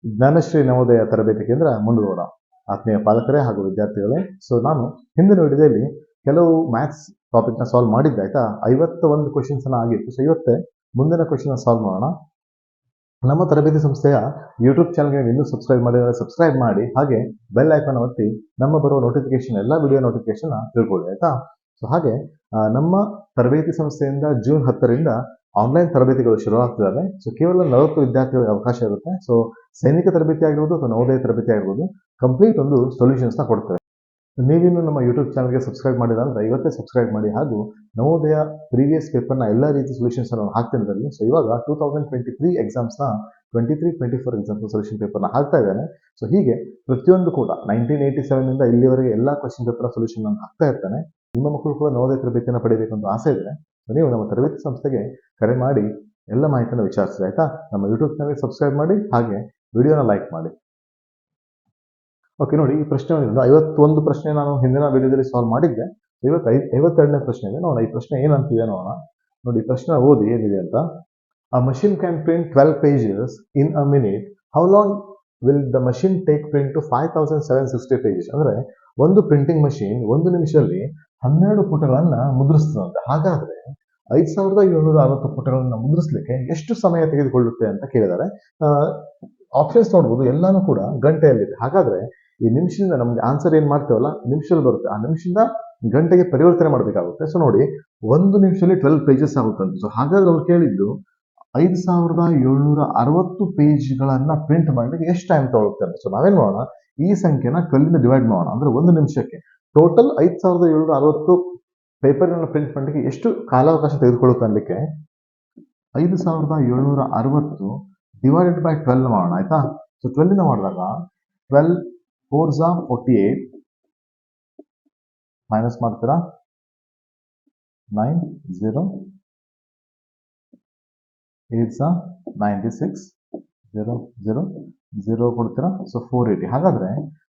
ಜ್ಞಾನಶ್ರೀ ನವೋದಯ ತರಬೇತಿ ಕೇಂದ್ರ ಮುಂಡಗೋಡ. ಆತ್ಮೀಯ ಪಾಲಕರೇ ಹಾಗೂ ವಿದ್ಯಾರ್ಥಿಗಳೇ, ಸೊ ನಾನು ಹಿಂದಿನ ವಿಡಿಯೋದಲ್ಲಿ ಕೆಲವು ಮ್ಯಾಥ್ಸ್ ಟಾಪಿಕ್ನ ಸಾಲ್ವ್ ಮಾಡಿದ್ದೆ ಆಯ್ತಾ. 51 ಕ್ವಶನ್ಸ್ ಆಗಿತ್ತು. ಸೊ ಇವತ್ತೇ ಮುಂದಿನ ಕ್ವಶನ್ ಸಾಲ್ವ್ ಮಾಡೋಣ. ನಮ್ಮ ತರಬೇತಿ ಸಂಸ್ಥೆಯ ಯೂಟ್ಯೂಬ್ ಚಾನಲ್ಗೆ ಇನ್ನೂ ಸಬ್ಸ್ಕ್ರೈಬ್ ಮಾಡಿದರೆ ಸಬ್ಸ್ಕ್ರೈಬ್ ಮಾಡಿ, ಹಾಗೆ ಬೆಲ್ ಐಕಾನ್ ಒತ್ತಿ ನಮ್ಮ ಬರುವ ನೋಟಿಫಿಕೇಶನ್ ಎಲ್ಲ ವಿಡಿಯೋ ನೋಟಿಫಿಕೇಶನ್ ತಿಳ್ಕೊಳ್ಳಿ ಆಯ್ತಾ. ಸೊ ಹಾಗೆ ನಮ್ಮ ತರಬೇತಿ ಸಂಸ್ಥೆಯಿಂದ ಜೂನ್ 10ರಿಂದ ಆನ್ಲೈನ್ ತರಬೇತಿಗಳು ಶುರುವಾಗ್ತಿದ್ದಾವೆ. ಸೊ ಕೇವಲ 40 ವಿದ್ಯಾರ್ಥಿಗಳಿಗೆ ಅವಕಾಶ ಇರುತ್ತೆ. ಸೊ ಸೈನಿಕ ತರಬೇತಿ ಆಗಿರ್ಬೋದು ಅಥವಾ ನವೋದಯ ತರಬೇತಿ ಆಗಿರ್ಬೋದು, ಕಂಪ್ಲೀಟ್ ಒಂದು ಸೊಲ್ಯೂಷನ್ಸ್ನ ಕೊಡ್ತೇವೆ. ನೀವಿನ್ನು ನಮ್ಮ ಯೂಟ್ಯೂಬ್ ಚಾನಲ್ಗೆ ಸಬ್ಸ್ಕ್ರೈಬ್ ಮಾಡಿಲ್ಲ ಅಂದ್ರೆ ಇವತ್ತೇ ಸಬ್ಸ್ಕ್ರೈಬ್ ಮಾಡಿ, ಹಾಗೂ ನವೋದಯ ಪ್ರೀವಿಯಸ್ ಪೇಪರ್ನ ಎಲ್ಲ ರೀತಿ ಸೊಲ್ಯೂಷನ್ಸ್ ಅನ್ನು ಹಾಕ್ತೀನಿ ಅದರಲ್ಲಿ. ಸೊ ಇವಾಗ 2023 ಎಕ್ಸಾಮ್ಸ್ನ 23-24 ಎಕ್ಸಾಮ್ಸ್ ಸೊಲ್ಯೂಷನ್ ಪೇಪರ್ನ ಹಾಕ್ತಾ ಇದ್ದಾನೆ. ಸೊ ಹೀಗೆ ಪ್ರತಿಯೊಂದು ಕೂಡ 1987 ಇಲ್ಲಿವರೆಗೆ ಎಲ್ಲ ಕ್ವಶನ್ ಪೇಪರ್ ಸೊಲ್ಯೂಷನ್ ನಾನು ಹಾಕ್ತಾ ಇರ್ತಾನೆ. ನಿಮ್ಮ ಮಕ್ಕಳು ಕೂಡ ನವೋದಯ ತರಬೇತಿಯನ್ನು ಪಡೆಯಬೇಕಂತ ಆಸೆ ಇದ್ರೆ ನೀವು ನಮ್ಮ ತರಬೇತಿ ಸಂಸ್ಥೆಗೆ ಕರೆ ಮಾಡಿ ಎಲ್ಲ ಮಾಹಿತಿಯನ್ನು ವಿಚಾರಿಸಿ ಆಯ್ತಾ. ನಮ್ಮ ಯೂಟ್ಯೂಬ್ ಚಾನಲ್ಗೆ ಸಬ್ಸ್ಕ್ರೈಬ್ ಮಾಡಿ, ಹಾಗೆ ವಿಡಿಯೋನ ಲೈಕ್ ಮಾಡಿ. ಓಕೆ, ನೋಡಿ ಈ ಪ್ರಶ್ನೆ 51 ಪ್ರಶ್ನೆ ನಾನು ಹಿಂದಿನ ವಿಡಿಯೋದಲ್ಲಿ ಸಾಲ್ವ್ ಮಾಡಿದ್ದೆ. ಇವತ್ತು 52ನೇ ಪ್ರಶ್ನೆ ಇದೆ. ನೋಡೋಣ ಈ ಪ್ರಶ್ನೆ ಏನಂತಿದೆ ನೋಡೋಣ. ನೋಡಿ ಪ್ರಶ್ನೆ ಓದಿ ಏನಿದೆ ಅಂತ. A machine can print 12 pages in a minute. How long will the machine take print to 5760 pages? ಅಂದ್ರೆ ಒಂದು ಪ್ರಿಂಟಿಂಗ್ ಮಷೀನ್ ಒಂದು ನಿಮಿಷದಲ್ಲಿ 12 ಪುಟಗಳನ್ನ ಮುದ್ರಿಸ್ತದಂತೆ. ಹಾಗಾದ್ರೆ 5760 ಪುಟಗಳನ್ನ ಮುದ್ರಿಸ್ಲಿಕ್ಕೆ ಎಷ್ಟು ಸಮಯ ತೆಗೆದುಕೊಳ್ಳುತ್ತೆ ಅಂತ ಕೇಳಿದ್ದಾರೆ. ಆಪ್ಷನ್ಸ್ ನೋಡ್ಬೋದು, ಎಲ್ಲಾನು ಕೂಡ ಗಂಟೆಯಲ್ಲಿದೆ. ಹಾಗಾದ್ರೆ ಈ ನಿಮಿಷದಿಂದ ನಮ್ಗೆ ಆನ್ಸರ್ ಏನ್ ಮಾಡ್ತೇವಲ್ಲ, ನಿಮಿಷದಲ್ಲಿ ಬರುತ್ತೆ. ಆ ನಿಮಿಷದಿಂದ ಗಂಟೆಗೆ ಪರಿವರ್ತನೆ ಮಾಡಬೇಕಾಗುತ್ತೆ. ಸೊ ನೋಡಿ, ಒಂದು ನಿಮಿಷದಲ್ಲಿ 12 ಪೇಜಸ್ ಆಗುತ್ತಂತೆ. ಸೊ ಹಾಗಾದ್ರೆ ಅವ್ರು ಕೇಳಿದ್ದು 5760 ಪೇಜ್ಗಳನ್ನ ಪ್ರಿಂಟ್ ಮಾಡಲಿಕ್ಕೆ ಎಷ್ಟು ಟೈಮ್ ತಗೊಳುತ್ತೆ ಅಂತ. ಸೊ ನಾವೇನ್ ಮಾಡೋಣ, ಈ ಸಂಖ್ಯೆನ 12 ಡಿವೈಡ್ ಮಾಡೋಣ. ಅಂದ್ರೆ ಒಂದು ನಿಮಿಷಕ್ಕೆ ಟೋಟಲ್ 5760 ಪೇಪರ್ಗಳನ್ನ ಪ್ರಿಂಟ್ ಮಾಡಲಿಕ್ಕೆ ಎಷ್ಟು ಕಾಲಾವಕಾಶ ತೆಗೆದುಕೊಳ್ಳುತ್ತೆ ಅನ್ಲಿಕ್ಕೆ 5760 ಡಿವೈಡೆಡ್ ಬೈ 12 ಮಾಡೋಣ ಆಯ್ತಾ. ಸೊ 12 ಮಾಡಿದಾಗ 12 4s 48 ಮೈನಸ್ ಮಾಡ್ತೀರಾ 9 0 8s 96 0 0 0 ಕೊಡ್ತೀರಾ. ಸೊ 480. ಹಾಗಾದ್ರೆ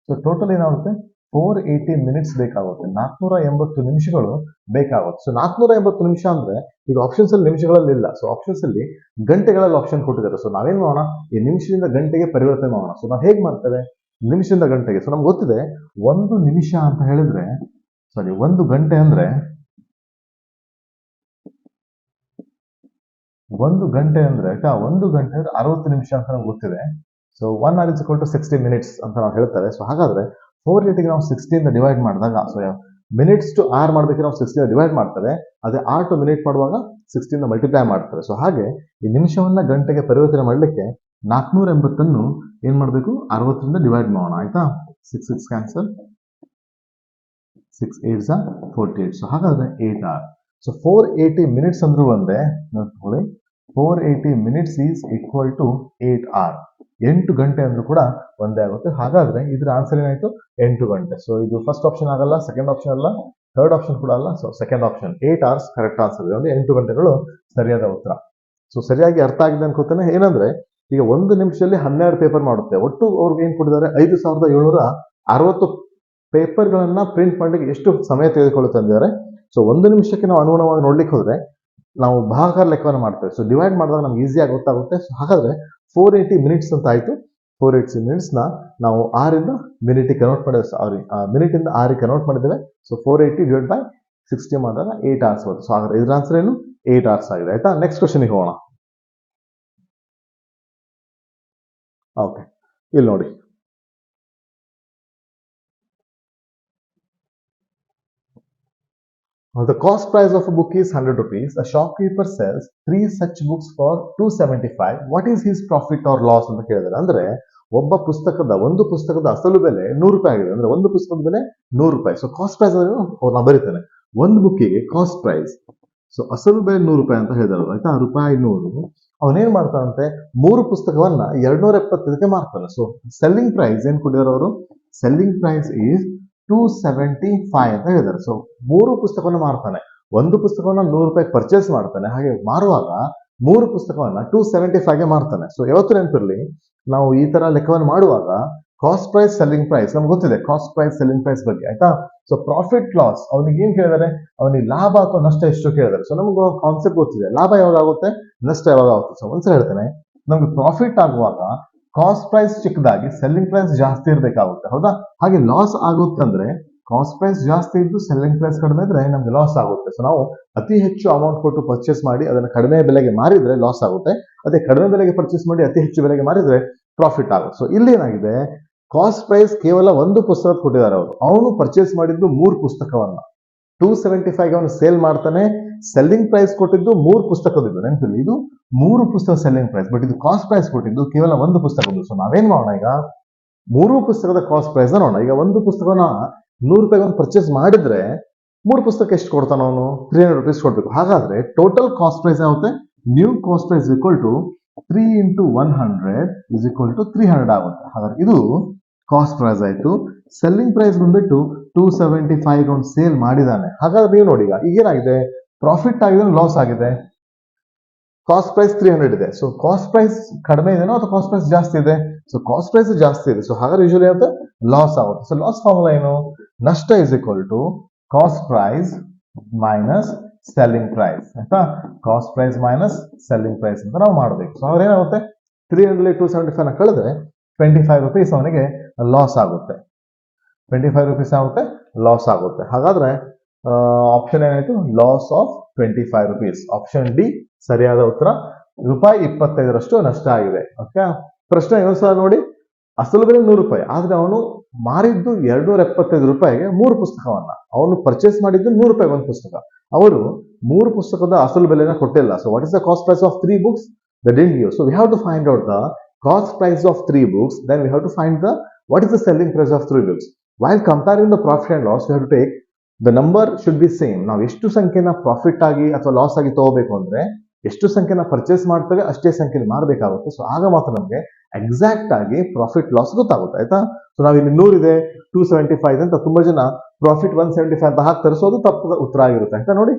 ಸೊ ಟೋಟಲ್ ಏನಾಗುತ್ತೆ, 480 ಮಿನಿಟ್ಸ್ ಬೇಕಾಗುತ್ತೆ. 480 ನಿಮಿಷಗಳು ಬೇಕಾಗುತ್ತೆ. ಸೊ 480 ನಿಮಿಷ ಅಂದ್ರೆ ಈಗ ಆಪ್ಷನ್ಸ್ ಅಲ್ಲಿ ನಿಮಿಷಗಳಲ್ಲಿ ಇಲ್ಲ. ಸೊ ಆಪ್ಷನ್ಸ್ ಅಲ್ಲಿ ಗಂಟೆಗಳಲ್ಲಿ ಆಪ್ಷನ್ ಕೊಟ್ಟಿದ್ದಾರೆ. ಸೊ ನಾವೇನ್ ಮಾಡೋಣ, ಈ ನಿಮಿಷದಿಂದ ಗಂಟೆಗೆ ಪರಿವರ್ತನೆ ಮಾಡೋಣ. ಸೊ ನಾವು ಹೇಗೆ ಮಾಡ್ತೇವೆ, ನಿಮಿಷದಿಂದ ಗಂಟೆಗೆ. ಸೊ ನಮ್ಗೆ ಗೊತ್ತಿದೆ, ಒಂದು ನಿಮಿಷ ಅಂತ ಹೇಳಿದ್ರೆ ಒಂದು ಗಂಟೆ ಅಂದ್ರೆ 1 ಗಂಟೆ ಅಂದ್ರೆ 60 ನಿಮಿಷ ಅಂತ ನಮ್ಗೆ ಗೊತ್ತಿದೆ. ಸೊ 1 hour = 60 minutes ಅಂತ ನಾವು ಹೇಳ್ತಾರೆ. ಸೊ ಹಾಗಾದ್ರೆ 480ಗೆ ನಾವು 60 ಡಿವೈಡ್ ಮಾಡಿದಾಗ, ಸೊ ಮಿನಿಟ್ಸ್ ಟು ಆರ್ ಮಾಡ್ಬೇಕು, ನಾವು 60 ಡಿವೈಡ್ ಮಾಡ್ತಾರೆ. ಅದೇ ಆರ್ ಟು ಮಿನಿಟ್ ಮಾಡುವಾಗ 60 ಮಲ್ಟಿಪ್ಲೈ ಮಾಡ್ತಾರೆ. ಸೊ ಹಾಗೆ ಈ ನಿಮಿಷವನ್ನ ಗಂಟೆಗೆ ಪರಿವರ್ತನೆ ಮಾಡಲಿಕ್ಕೆ 480 ಏನ್ ಮಾಡ್ಬೇಕು, 60ರಿಂದ ಡಿವೈಡ್ ಮಾಡೋಣ ಆಯ್ತಾ. 6 6 ಕ್ಯಾನ್ಸಲ್, 6 8s 48. ಸೊ ಹಾಗಾದ್ರೆ 8 hour. ಸೊ 480 ಮಿನಿಟ್ಸ್ ಅಂದ್ರೂ ಒಂದೇ ನೋಡ್ಕೊಳ್ಳಿ, 480 minutes is equal to 8 hour. 8 ಗಂಟೆ ಅಂದ್ರೂ ಕೂಡ ಒಂದೇ ಆಗುತ್ತೆ. ಹಾಗಾದ್ರೆ ಇದ್ರ ಆನ್ಸರ್ ಏನಾಯ್ತು, 8 ಗಂಟೆ. ಸೊ ಇದು ಫಸ್ಟ್ ಆಪ್ಷನ್ ಆಗಲ್ಲ, ಸೆಕೆಂಡ್ ಆಪ್ಷನ್ ಅಲ್ಲ, ಥರ್ಡ್ ಆಪ್ಷನ್ ಕೂಡ ಅಲ್ಲ. So second option 8 hours correct answer ಇದೆ. ಅಂದ್ರೆ 8 ಗಂಟೆಗಳು ಸರಿಯಾದ ಉತ್ತರ. ಸೊ ಸರಿಯಾಗಿ ಅರ್ಥ ಆಗಿದೆ ಅನ್ಕೋತಾನೆ. ಏನಂದ್ರೆ ಈಗ ಒಂದು ನಿಮಿಷದಲ್ಲಿ 12 ಪೇಪರ್ ಮಾಡುತ್ತೆ. ಒಟ್ಟು ಅವ್ರಿಗೆ ಏನ್ ಕೊಟ್ಟಿದ್ದಾರೆ, 5760 ಪೇಪರ್ಗಳನ್ನ ಪ್ರಿಂಟ್ ಮಾಡ್ಲಿಕ್ಕೆ ಎಷ್ಟು ಸಮಯ ತೆಗೆದುಕೊಳ್ಳುತ್ತೆ ಅಂದಿದ್ದಾರೆ. ಸೊ ಒಂದು ನಿಮಿಷಕ್ಕೆ ನಾವು ಅನುಗುಣವಾಗಿ ನೋಡ್ಲಿಕ್ಕೆ ಹೋದ್ರೆ ನಾವು ಭಾಗಾಕಾರ ಲೆಕ್ಕವನ್ನು ಮಾಡ್ತೇವೆ. ಸೊ ಡಿವೈಡ್ ಮಾಡಿದಾಗ ನಮ್ಗೆ ಈಸಿಯಾಗಿ ಗೊತ್ತಾಗುತ್ತೆ. ಸೊ ಹಾಗಾದ್ರೆ 480 ಮಿನಿಟ್ಸ್ ಅಂತ ಆಯ್ತು. 480 ಮಿನಿಟ್ಸ್ ನ ನಾವು 6 ಮಿನಿಟ್ ಕನ್ವರ್ಟ್ ಮಾಡಿದ್ರೆ, ಸಾರಿ ಮಿನಿಟ್ ಇಂದ 6 ಕನ್ವರ್ಟ್ ಮಾಡಿದ್ದೇವೆ. ಸೊ 480 ಡಿವೈಡ್ ಬೈ 60 ಮಾಡಿದಾಗ 8 hours ಬರುತ್ತೆ. ಸೊ ಹಾಗಾದ್ರೆ ಇದ್ರ ಆನ್ಸರ್ ಏನು, 8 hours ಆಗಿದೆ ಆಯ್ತಾ. ನೆಕ್ಸ್ಟ್ ಕ್ವಶನ್ಗೆ ಹೋಗೋಣ. ಓಕೆ, ಇಲ್ಲಿ ನೋಡಿ, the cost price of a book is 100 rupees. A shopkeeper sells 3 such books for 275. What is his profit or loss ಅಂತ ಕೇಳಿದ್ದಾರೆ. ಅಂದ್ರೆ ಒಂದು ಪುಸ್ತಕದ ಅಸಲು ಬೆಲೆ 100 ರೂಪಾಯಿ ಆಗಿದೆ. ಅಂದ್ರೆ ಒಂದು ಪುಸ್ತಕದ ಬೆಲೆ 100 ರೂಪಾಯಿ. ಸೊ ಕಾಸ್ಟ್ ಪ್ರೈಸ್ ನಾನು ಬರೀತೇನೆ, ಒಂದು ಬುಕ್ಕಿಗೆ ಕಾಸ್ಟ್ ಪ್ರೈಸ್. ಸೊ ಅಸಲು ಬೆಲೆ 100 ರೂಪಾಯಿ ಅಂತ ಹೇಳಿದಾರೆ ಆಯ್ತಾ, ರೂಪಾಯಿ 100. ಅವನೇನ್ ಮಾಡ್ತಾನಂತೆ, 3 ಪುಸ್ತಕವನ್ನ 275ಕ್ಕೆ ಮಾರ್ತಾನೆ. ಸೊ ಸೆಲ್ಲಿಂಗ್ ಪ್ರೈಸ್ ಏನ್ ಕೊಟ್ಟಿದ್ದಾರೆ ಅವರು, ಸೆಲ್ಲಿಂಗ್ ಪ್ರೈಸ್ ಈಸ್ 275 ಅಂತ ಹೇಳಿದ್ದಾರೆ. ಸೊ 3 ಪುಸ್ತಕವನ್ನು ಮಾರ್ತಾನೆ. ಒಂದು ಪುಸ್ತಕವನ್ನ 100 ರೂಪಾಯಿ ಪರ್ಚೇಸ್ ಮಾಡ್ತಾನೆ, ಹಾಗೆ ಮಾರುವಾಗ 3 ಪುಸ್ತಕವನ್ನ 275ಗೆ ಮಾರ್ತಾನೆ. ಸೊ ಯಾವತ್ತು ನೆನಪಿರ್ಲಿ, ನಾವು ಈ ತರ ಲೆಕ್ಕವನ್ನು ಮಾಡುವಾಗ ಕಾಸ್ಟ್ ಪ್ರೈಸ್ ಸೆಲ್ಲಿಂಗ್ ಪ್ರೈಸ್ ನಮ್ಗೆ ಗೊತ್ತಿದೆ, ಕಾಸ್ಟ್ ಪ್ರೈಸ್ ಸೆಲ್ಲಿಂಗ್ ಪ್ರೈಸ್ ಬಗ್ಗೆ ಆಯ್ತಾ. ಸೊ ಪ್ರಾಫಿಟ್ ಲಾಸ್ ಅವನಿಗೆ ಏನ್ ಕೇಳಿದಾರೆ, ಅವನಿಗೆ ಲಾಭ ಅಥವಾ ನಷ್ಟ ಎಷ್ಟು ಕೇಳಿದಾರೆ. ಸೊ ನಮ್ಗೆ ಕಾನ್ಸೆಪ್ಟ್ ಗೊತ್ತಿದೆ, ಲಾಭ ಯಾವಾಗ ಆಗುತ್ತೆ, ನಷ್ಟ ಯಾವಾಗ ಆಗುತ್ತೆ. ಸೊ ಒಂದ್ಸಲ ಹೇಳ್ತೇನೆ, ನಮ್ಗೆ ಪ್ರಾಫಿಟ್ ಆಗುವಾಗ ಕಾಸ್ಟ್ ಪ್ರೈಸ್ ಚಿಕ್ಕದಾಗಿ ಸೆಲ್ಲಿಂಗ್ ಪ್ರೈಸ್ ಜಾಸ್ತಿ ಇರಬೇಕಾಗುತ್ತೆ, ಹೌದಾ? ಹಾಗೆ ಲಾಸ್ ಆಗುತ್ತಂದ್ರೆ ಕಾಸ್ಟ್ ಪ್ರೈಸ್ ಜಾಸ್ತಿ ಇದ್ದು ಸೆಲ್ಲಿಂಗ್ ಪ್ರೈಸ್ ಕಡಿಮೆ ಇದ್ರೆ ನಮ್ಗೆ ಲಾಸ್ ಆಗುತ್ತೆ. ಸೊ ನಾವು ಅತಿ ಹೆಚ್ಚು ಅಮೌಂಟ್ ಕೊಟ್ಟು ಪರ್ಚೇಸ್ ಮಾಡಿ ಅದನ್ನ ಕಡಿಮೆ ಬೆಲೆಗೆ ಮಾರಿದ್ರೆ ಲಾಸ್ ಆಗುತ್ತೆ. ಅದೇ ಕಡಿಮೆ ಬೆಲೆಗೆ ಪರ್ಚೇಸ್ ಮಾಡಿ ಅತಿ ಹೆಚ್ಚು ಬೆಲೆಗೆ ಮಾರಿದ್ರೆ ಪ್ರಾಫಿಟ್ ಆಗುತ್ತೆ. ಸೊ ಇಲ್ಲಿ ಏನಾಗಿದೆ, ಕಾಸ್ಟ್ ಪ್ರೈಸ್ ಕೇವಲ ಒಂದು ಪುಸ್ತಕ ಕೊಟ್ಟಿದ್ದಾರೆ ಅವರು. ಅವನು ಪರ್ಚೇಸ್ ಮಾಡಿದ್ದು 3 ಪುಸ್ತಕವನ್ನ 275 ಅವನು ಸೇಲ್ ಮಾಡ್ತಾನೆ. ಸೆಲ್ಲಿಂಗ್ ಪ್ರೈಸ್ ಕೊಟ್ಟಿದ್ದು 3 ಪುಸ್ತಕದಿದ್ದು, ನೆನಪಿಲ್ಲ, ಇದು 3 ಪುಸ್ತಕ ಸೆಲ್ಲಿಂಗ್ ಪ್ರೈಸ್, ಬಟ್ ಇದು ಕಾಸ್ಟ್ ಪ್ರೈಸ್ ಕೊಟ್ಟಿದ್ದು ಕೇವಲ ಒಂದು ಪುಸ್ತಕದ್ದು. ಸೊ ನಾವೇನ್ ಮಾಡೋಣ, ಈಗ 3 ಪುಸ್ತಕದ ಕಾಸ್ಟ್ ಪ್ರೈಸ್ ನೋಡೋಣ. ಈಗ ಒಂದು ಪುಸ್ತಕನ 100 ರೂಪಾಯಿಗೆ ಪರ್ಚೇಸ್ ಮಾಡಿದ್ರೆ 3 ಪುಸ್ತಕ ಎಷ್ಟು ಕೊಡ್ತಾನ ಅವನು? 300 rupees ಕೊಡ್ಬೇಕು. ಹಾಗಾದ್ರೆ ಟೋಟಲ್ ಕಾಸ್ಟ್ ಪ್ರೈಸ್ ಆಗುತ್ತೆ, new cost price equal to 3 into 100 is equal to 300 ಆಗುತ್ತೆ. ಹಾಗಾದ್ರೆ ಇದು ಕಾಸ್ಟ್ ಪ್ರೈಸ್ ಆಯ್ತು. ಸೆಲ್ಲಿಂಗ್ ಪ್ರೈಸ್ ಬಂದ್ಬಿಟ್ಟು 275 ಅವನು ಸೇಲ್ ಮಾಡಿದಾನೆ. ಹಾಗಾದ್ರೆ ನೀವು ನೋಡಿ, ಈಗ ಏನಾಗಿದೆ, ಪ್ರಾಫಿಟ್ ಆಗಿದೆ, ಲಾಸ್ ಆಗಿದೆ. ಕಾಸ್ಟ್ ಪ್ರೈಸ್ 300 ಇದೆ. ಸೊ ಕಾಸ್ಟ್ ಪ್ರೈಸ್ ಕಡಿಮೆ ಇದೆನೋ ಅಥವಾ ಕಾಸ್ಟ್ ಪ್ರೈಸ್ ಜಾಸ್ತಿ ಇದೆ? ಸೊ ಕಾಸ್ಟ್ ಪ್ರೈಸ್ ಜಾಸ್ತಿ ಇದೆ. ಸೊ ಹಾಗಾದ್ರೆ ಯೂಶುವಲಿ ಆಗುತ್ತೆ ಲಾಸ್ ಆಗುತ್ತೆ. ಸೊ ಲಾಸ್ ಫಾರ್ಮುಲಾ ಏನು? ನಷ್ಟ is equal to cost price minus selling price, ಆಯ್ತಾ? Cost price minus selling price ಅಂತ ನಾವು ಮಾಡಬೇಕು. ಸೊ ಅವ್ರು ಏನಾಗುತ್ತೆ, 300 275 ಕಳೆದ್ರೆ 25 rupees ಅವನಿಗೆ ಲಾಸ್ ಆಗುತ್ತೆ. 25 rupees ಆಗುತ್ತೆ, ಲಾಸ್ ಆಗುತ್ತೆ. ಹಾಗಾದ್ರೆ ಆಪ್ಷನ್ ಏನಾಯ್ತು? Loss of 25 rupees. Option D ಸರಿಯಾದ ಉತ್ತರ. ₹25 ನಷ್ಟ ಆಗಿದೆ. ಓಕೆ, ಪ್ರಶ್ನೆ ಇನ್ನೊಂದ್ಸಲ ನೋಡಿ. ಅಸಲು ಬೆಲೆ 100 ರೂಪಾಯಿ, ಆದ್ರೆ ಅವನು ಮಾರಿದ್ದು 275 ರೂಪಾಯಿಗೆ 3 ಪುಸ್ತಕವನ್ನ. ಅವನು ಪರ್ಚೇಸ್ ಮಾಡಿದ್ದು 100 ರೂಪಾಯಿ ಒಂದು ಪುಸ್ತಕ. ಅವರು 3 ಪುಸ್ತಕದ ಅಸಲು ಬೆಲೆನ ಕೊಟ್ಟಿಲ್ಲ. So what is the cost price of 3 books? They didn't give. So we have to find out the cost price of 3 books. Then we have to find the what is the selling price of 3 books. While comparing the profit and loss, we have to take the number should be same. ನಾವು ಎಷ್ಟು ಸಂಖ್ಯೆನ profit ಆಗಿ ಅಥವಾ loss ಆಗಿ ತಗೋಬೇಕು ಅಂದ್ರೆ ಎಷ್ಟು ಸಂಖ್ಯೆನ purchase ಮಾಡ್ತೇವೆ ಅಷ್ಟೇ ಸಂಖ್ಯೆನ ಮಾರಬೇಕಾಗುತ್ತೆ. ಸೊ ಆಗ ಮಾತ್ರ ನಮಗೆ ಎಕ್ಸಾಕ್ಟ್ ಆಗಿ ಪ್ರಾಫಿಟ್ ಲಾಸ್ ಗೊತ್ತಾಗುತ್ತೆ, ಆಯ್ತಾ? ಸೊ ನಾವು ಇಲ್ಲಿ 100 ಇದೆ 275 ಅಂತ ತುಂಬಾ ಜನ ಪ್ರಾಫಿಟ್ 175 ಅಂತ ಹಾಕ್ತಾರೆ. ಸೊ ಅದು ತಪ್ಪು ಉತ್ತರ ಆಗಿರುತ್ತೆ, ಆಯ್ತಾ? ನೋಡಿ,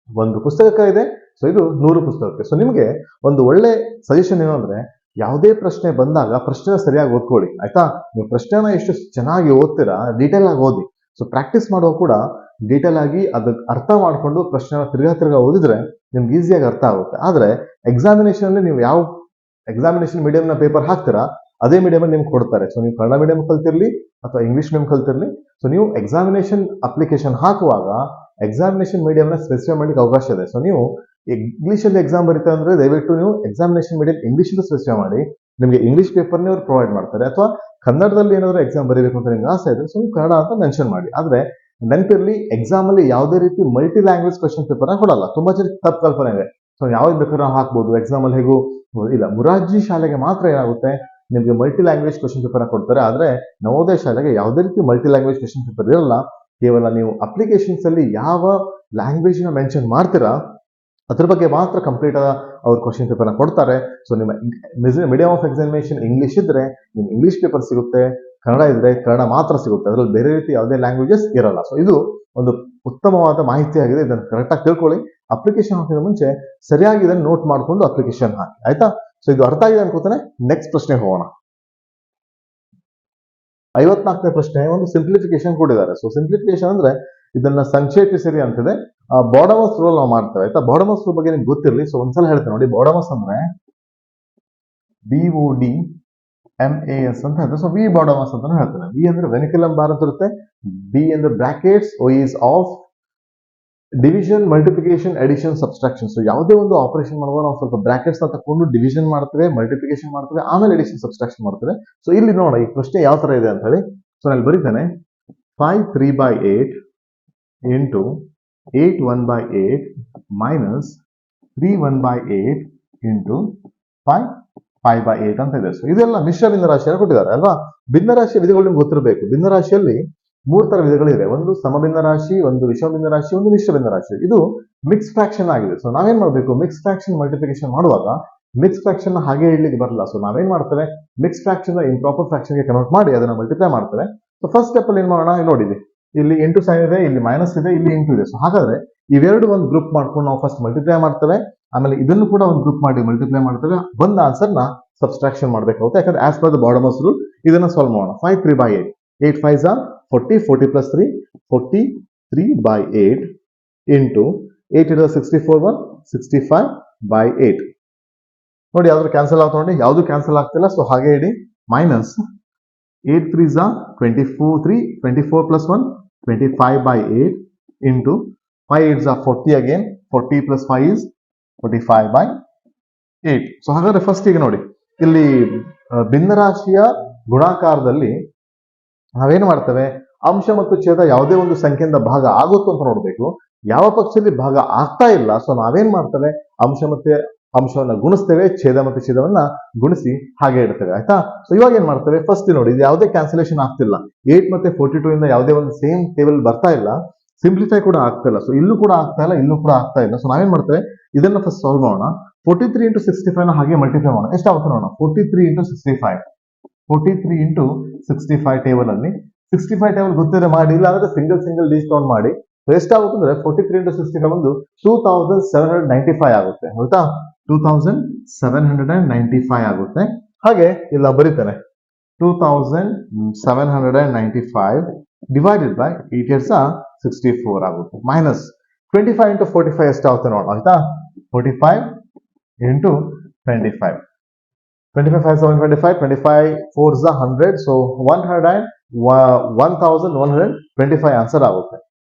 ಒಂದು ಪುಸ್ತಕ ಇದೆ, ಸೊ ಇದು 100 ಪುಸ್ತಕಕ್ಕೆ. ಸೊ ನಿಮಗೆ ಒಂದು ಒಳ್ಳೆ ಸಜೆಷನ್ ಏನು ಅಂದ್ರೆ, ಯಾವುದೇ ಪ್ರಶ್ನೆ ಬಂದಾಗ ಪ್ರಶ್ನೆ ಸರಿಯಾಗಿ ಓದ್ಕೊಳ್ಳಿ, ಆಯ್ತಾ? ನೀವು ಪ್ರಶ್ನೆನ ಎಷ್ಟು ಚೆನ್ನಾಗಿ ಓದ್ತೀರಾ, ಡೀಟೇಲ್ ಆಗಿ ಓದಿ. ಸೊ ಪ್ರಾಕ್ಟೀಸ್ ಮಾಡುವ ಕೂಡ ಡೀಟೇಲ್ ಆಗಿ ಅದಕ್ಕೆ ಅರ್ಥ ಮಾಡ್ಕೊಂಡು ಪ್ರಶ್ನೆನ ತಿರ್ಗಾ ಓದಿದ್ರೆ ನಿಮ್ಗೆ ಈಸಿಯಾಗಿ ಅರ್ಥ ಆಗುತ್ತೆ. ಆದ್ರೆ ಎಕ್ಸಾಮಿನೇಷನ್ ಅಲ್ಲಿ ನೀವು ಯಾವ ಎಕ್ಸಾಮಿನೇಷನ್ ಮೀಡಿಯಂನ ಪೇಪರ್ ಹಾಕ್ತೀರಾ ಅದೇ ಮೀಡಿಯಂ ನಿಮ್ಗೆ ಕೊಡ್ತಾರೆ. ಸೊ ನೀವು ಕನ್ನಡ ಮೀಡಿಯಂ ಕಲ್ತಿರ್ಲಿ ಅಥವಾ ಇಂಗ್ಲಿಷ್ ಮೀಡಿಯಂ ಕಲ್ತಿರ್ಲಿ, ಸೊ ನೀವು ಎಕ್ಸಾಮಿನೇಷನ್ ಅಪ್ಲಿಕೇಶನ್ ಹಾಕುವಾಗ ಎಕ್ಸಾಮಿನೇಷನ್ ಮೀಡಿಯಂನ ಸ್ಪೆಸಿಫೈ ಮಾಡಲಿಕ್ಕೆ ಅವಕಾಶ ಇದೆ. ಸೊ ನೀವು ಇಂಗ್ಲಿಷ್ ಅಲ್ಲಿ ಎಕ್ಸಾಮ್ ಬರೀತಾ ಅಂದ್ರೆ ದಯವಿಟ್ಟು ನೀವು ಎಕ್ಸಾಮಿನೇಷನ್ ಮೀಡಿಯಂ ಇಂಗ್ಲಿಷ್ ಸ್ಪೆಸಿಫೈ ಮಾಡಿ, ನಿಮಗೆ ಇಂಗ್ಲಿಷ್ ಪೇಪರ್ನೇ ಅವ್ರು ಪ್ರೊವೈಡ್ ಮಾಡ್ತಾರೆ. ಅಥವಾ ಕನ್ನಡದಲ್ಲಿ ಏನಾದ್ರು ಎಕ್ಸಾಮ್ ಬರೀಬೇಕು ಅಂತ ನಿಮ್ಗೆ ಆಸೆ ಇದೆ, ಸೊ ನೀವು ಕನ್ನಡ ಅಂತ ಮೆನ್ಷನ್ ಮಾಡಿ. ಆದ್ರೆ ನೆನಪಿರ್ಲಿ, ಎಕ್ಸಾಮ್ ಅಲ್ಲಿ ಯಾವುದೇ ರೀತಿ ಮಲ್ಟಿ ಲ್ಯಾಂಗ್ವೇಜ್ ಕ್ವಶನ್ ಪೇಪರ್ ಕೊಡಲ್ಲ. ತುಂಬಾ ಜನ ತಪ್ಪು ಕಲ್ಪನೆ ಇದೆ. ಸೊ ಯಾವ್ದು ಬೇಕಾದ್ರೂ ನಾವು ಹಾಕ್ಬೋದು, ಎಕ್ಸಾಮ್ ಅಲ್ಲಿ ಹೇಗೂ ಇಲ್ಲ. ಮುರಾರ್ಜಿ ಶಾಲೆಗೆ ಮಾತ್ರ ಏನಾಗುತ್ತೆ, ನಿಮಗೆ ಮಲ್ಟಿ ಲ್ಯಾಂಗ್ವೇಜ್ ಕ್ವಶನ್ ಪೇಪರ್ ಕೊಡ್ತಾರೆ. ಆದ್ರೆ ನವೋದಯ ಶಾಲೆಗೆ ಯಾವುದೇ ರೀತಿ ಮಲ್ಟಿ ಲ್ಯಾಂಗ್ವೇಜ್ ಕ್ವಶನ್ ಪೇಪರ್ ಇರಲ್ಲ. ಕೇವಲ ನೀವು ಅಪ್ಲಿಕೇಶನ್ಸ್ ಅಲ್ಲಿ ಯಾವ ಲ್ಯಾಂಗ್ವೇಜ್ ನ ಮೆನ್ಷನ್ ಮಾಡ್ತೀರಾ ಅದ್ರ ಬಗ್ಗೆ ಮಾತ್ರ ಕಂಪ್ಲೀಟ್ ಅವ್ರ ಕ್ವಶನ್ ಪೇಪರ್ನ ಕೊಡ್ತಾರೆ. ಸೊ ನಿಮ್ಮ ಮೀಡಿಯಂ ಆಫ್ ಎಕ್ಸಾಮಿನೇಷನ್ ಇಂಗ್ಲಿಷ್ ಇದ್ರೆ ನಿಮ್ಗೆ ಇಂಗ್ಲಿಷ್ ಪೇಪರ್ ಸಿಗುತ್ತೆ, ಕನ್ನಡ ಇದ್ರೆ ಕನ್ನಡ ಮಾತ್ರ ಸಿಗುತ್ತೆ. ಅದರಲ್ಲಿ ಬೇರೆ ರೀತಿ ಯಾವುದೇ ಲ್ಯಾಂಗ್ವೇಜಸ್ ಇರಲ್ಲ. ಸೊ ಇದು ಒಂದು ಉತ್ತಮವಾದ ಮಾಹಿತಿ ಆಗಿದೆ. ಇದನ್ನು ಕರೆಕ್ಟಾಗಿ ತಿಳ್ಕೊಳ್ಳಿ. ಅಪ್ಲಿಕೇಶನ್ ಹಾಕಿದ ಮುಂಚೆ ಸರಿಯಾಗಿ ಇದನ್ನು ನೋಟ್ ಮಾಡಿಕೊಂಡು ಅಪ್ಲಿಕೇಶನ್ ಹಾಕಿ, ಆಯ್ತಾ? ಸೊ ಇದು ಅರ್ಥ ಆಗಿದೆ ಅನ್ಕೋತಾನೆ. ನೆಕ್ಸ್ಟ್ ಪ್ರಶ್ನೆ ಹೋಗೋಣ. 54ನೇ ಪ್ರಶ್ನೆ ಒಂದು ಸಿಂಪ್ಲಿಫಿಕೇಶನ್ ಕೊಟ್ಟಿದ್ದಾರೆ. ಸೊ ಸಿಂಪ್ಲಿಫಿಕೇಶನ್ ಅಂದ್ರೆ ಇದನ್ನ ಸಂಕ್ಷೇಪಿಸಿರಿ ಅಂತಿದೆ. ಬಾಡಮಸ್ ರೂಲ್ ನಾವು ಮಾಡ್ತೇವೆ, ಆಯ್ತಾ? ಬಾಡಮಸ್ ರೂಲ್ ಬಗ್ಗೆ ನಿಮ್ಗೆ ಗೊತ್ತಿರಲಿ. ಸೊ ಒಂದ್ಸಲ ಹೇಳ್ತೇನೆ ನೋಡಿ. ಬಾಡಮಸ್ ಅಂದ್ರೆ BODMAS ಅಂತ ಹೇಳ್ತಾರೆ. ಸೊ ವಿ ಬಾಡಮಸ್ ಅಂತ ಹೇಳ್ತೇನೆ. ವಿ ಅಂದ್ರೆ ವೆನಿಕ್ಯುಲಮ್ ಬಾರ್ ಅಂತ ಇರುತ್ತೆ. ಬಿ ಅಂದ್ರೆ brackets, O is of division, multiplication, addition, subtraction. So ಯಾವುದೇ ಒಂದು ಆಪರೇಷನ್ ಮಾಡುವಾಗ ನಾವು ಸ್ವಲ್ಪ ಬ್ರಾಕೆಟ್ಸ್ ನ ತಕೊಂಡು ಡಿವಿಷನ್ ಮಾಡ್ತೇವೆ, ಮಲ್ಟಿಪ್ಲಿಕೇಶನ್ ಮಾಡ್ತೇವೆ, ಆಮೇಲೆ ಅಡಿಷನ್, ಸಬ್ಸ್ಟ್ರಾಕ್ಷನ್ ಮಾಡ್ತೇವೆ. ಸೊ ಇಲ್ಲಿ ನೋಡ ಈ ಪ್ರಶ್ನೆ ಯಾವ ತರ ಇದೆ ಅಂತ ಹೇಳಿ. ಸೊ ನಾನು ಬರೀತೇನೆ 5 3/8 into 8 1/8 minus 3 1/8 into 5 5/8 ಅಂತ ಇದೆ. ಸೊ ಇದೆಲ್ಲ ಮಿಶ್ರ ಭಿನ್ನರಾಶಿಯನ್ನು ಕೊಟ್ಟಿದ್ದಾರೆ ಅಲ್ವಾ? ಭಿನ್ನರಾಶಿಯ ವಿಧಗಳು ನಿಮ್ಗೆ ಗೊತ್ತಿರಬೇಕು. ಭಿನ್ನರಾಶಿಯಲ್ಲಿ 3 ತರ ವಿಧಗಳಿವೆ. ಒಂದು ಸಮಭಿನ್ನ ರಾಶಿ, ಒಂದು ವಿಷಮ ಭಿನ್ನ ರಾಶಿ, ಒಂದು ಮಿಶ್ರ ಭಿನ್ನ ರಾಶಿ. ಇದು ಮಿಕ್ಸ್ ಫ್ರಾಕ್ಷನ್ ಆಗಿದೆ. ಸೊ ನಾವೇನ್ ಮಾಡ್ಬೇಕು, ಮಿಕ್ಸ್ ಫ್ರಾಕ್ಷನ್ ಮಲ್ಟಿಪ್ಲಿಕೇಶನ್ ಮಾಡುವಾಗ ಮಿಕ್ಸ್ ಫ್ರಾಕ್ಷನ್ ಹಾಗೆ ಇಡ್ಲಿಕ್ಕೆ ಬರಲ್ಲ. ಸೊ ನಾವೇನ್ ಮಾಡ್ತೇವೆ, ಮಿಕ್ಸ್ ಫ್ರಾಕ್ಷನ್ ಇಂಪ್ರಾಪರ್ ಫ್ರಾಕ್ಷನ್ ಗೆ ಕನ್ವರ್ಟ್ ಮಾಡಿ ಅದನ್ನ ಮಲ್ಟಿಪ್ಲೈ ಮಾಡ್ತೇವೆ. ಸೊ ಫಸ್ಟ್ ಸ್ಟೆಪ್ ಅಲ್ಲಿ ಏನ್ ಮಾಡೋಣ, ನೋಡಿದ್ವಿ ಇಲ್ಲಿ ಇಂಟು ಸೈನ್ ಇದೆ, ಇಲ್ಲಿ ಮೈನಸ್ ಇದೆ, ಇಲ್ಲಿ ಇಂಟು ಇದೆ. ಸೊ ಹಾಗಾದ್ರೆ ಇವೆರಡು ಒಂದು ಗ್ರೂಪ್ ಮಾಡ್ಕೊಂಡು ನಾವು ಫಸ್ಟ್ ಮಲ್ಟಿಪ್ಲೈ ಮಾಡ್ತೇವೆ. ಆಮೇಲೆ ಇದನ್ನು ಕೂಡ ಒಂದು ಗ್ರೂಪ್ ಮಾಡಿ ಮಲ್ಟಿಪ್ಲೈ ಮಾಡ್ತೇವೆ. ಬಂದ ಆನ್ಸರ್ ನ ಸಬ್ಸ್ಟ್ರಾಕ್ಷನ್ ಮಾಡ್ಬೇಕಾಗುತ್ತೆ. ಯಾಕಂದ್ರೆ as per the BODMAS rule ಇದನ್ನ ಸಾಲ್ವ್ ಮಾಡೋಣ. 5 3/8 8 5s are 40 40 plus 3 43/8 into 8 is 64 1 65/8. ನೋಡಿ ಯಾವ್ದು ಕ್ಯಾನ್ಸಲ್ ಆಗ್ತಾ ನೋಡಿ, ಯಾವ್ದು ಕ್ಯಾನ್ಸಲ್ ಆಗ್ತಿಲ್ಲ. ಸೊ ಹಾಗೆ ಇಡಿ minus 8 3s are 24 plus 1 25/8 into 5 8s are 40 again 40 plus 5 is 45/8. So ಹಾಗಾದ್ರೆ ಫಸ್ಟ್ ಈಗ ನೋಡಿ ಇಲ್ಲಿ ಭಿನ್ನರಾಶಿಯ ಗುಣಾಕಾರದಲ್ಲಿ ನಾವೇನು ಮಾಡ್ತೇವೆ, ಅಂಶ ಮತ್ತು ಛೇದ ಯಾವುದೇ ಒಂದು ಸಂಖ್ಯೆಯಿಂದ ಭಾಗ ಆಗುತ್ತೋ ಅಂತ ನೋಡ್ಬೇಕು. ಯಾವ ಪಕ್ಷದಲ್ಲಿ ಭಾಗ ಆಗ್ತಾ ಇಲ್ಲ, ಸೊ ನಾವೇನ್ ಮಾಡ್ತೇವೆ, ಅಂಶವನ್ನ ಗುಣಿಸ್ತೇವೆ, ಛೇದ ಮತ್ತು ಛೇದವನ್ನ ಗುಣಿಸಿ ಹಾಗೆ ಇಡ್ತೇವೆ. ಆಯ್ತಾ? ಸೊ ಇವಾಗ ಏನ್ ಮಾಡ್ತೇವೆ, ಫಸ್ಟ್ ನೋಡಿ ಇದು ಯಾವುದೇ ಕ್ಯಾನ್ಸಲೇಷನ್ ಆಗ್ತಿಲ್ಲ. 8 ಮತ್ತೆ 42 ಇಂದ ಯಾವುದೇ ಒಂದು ಸೇಮ್ ಟೇಬಲ್ ಬರ್ತಾ ಇಲ್ಲ, ಸಿಂಪ್ಲಿಫೈ ಕೂಡ ಆಗ್ತಾ ಇಲ್ಲ. ಸೊ ಇಲ್ಲೂ ಕೂಡ ಆಗ್ತಾ ಇಲ್ಲ, ಇಲ್ಲೂ ಕೂಡ ಆಗ್ತಾ ಇಲ್ಲ. ಸೊ ನಾವೇನ್ ಮಾಡ್ತೇವೆ, ಇದನ್ನ ಫಸ್ಟ್ ಸಾಲ್ವ್ ಮಾಡೋಣ. 43 into 65 ನ ಹಾಗೆ ಮಲ್ಟಿಪ್ಲೈ ಮಾಡೋಣ. ಎಷ್ಟಾಗುತ್ತೆ ನೋಡೋಣ. 43 into 65 43 into 65 ಟೇಬಲ್ ಅಲ್ಲಿ 65 ಟೇಬಲ್ ಗೊತ್ತಿದ್ರೆ ಮಾಡಿ, ಇಲ್ಲ ಅಂದ್ರೆ ಸಿಂಗಲ್ ಡಿಜಿಟ್ ತಗೊಂಡು ಮಾಡಿ. ಎಷ್ಟಾಗುತ್ತೆ ಅಂದ್ರೆ 43 into 65 ಒಂದು 2795 ಆಗುತ್ತೆ. ಆಯ್ತಾ? 2795 ಆಗುತ್ತೆ. ಹಾಗೆ ಇಲ್ಲ ಬರೀತೇನೆ 2795 ಡಿವೈಡೆಡ್ ಬೈ 8 8s 64 ಆಗುತ್ತೆ. ಮೈನಸ್ 25 into 45 ಎಷ್ಟಾಗುತ್ತೆ ನೋಡೋಣ. ಆಯ್ತಾ? 45 into 25 25 5 7 25 25 4s 100. ಸೊ 1125 ಆನ್ಸರ್ ಆಗುತ್ತೆ.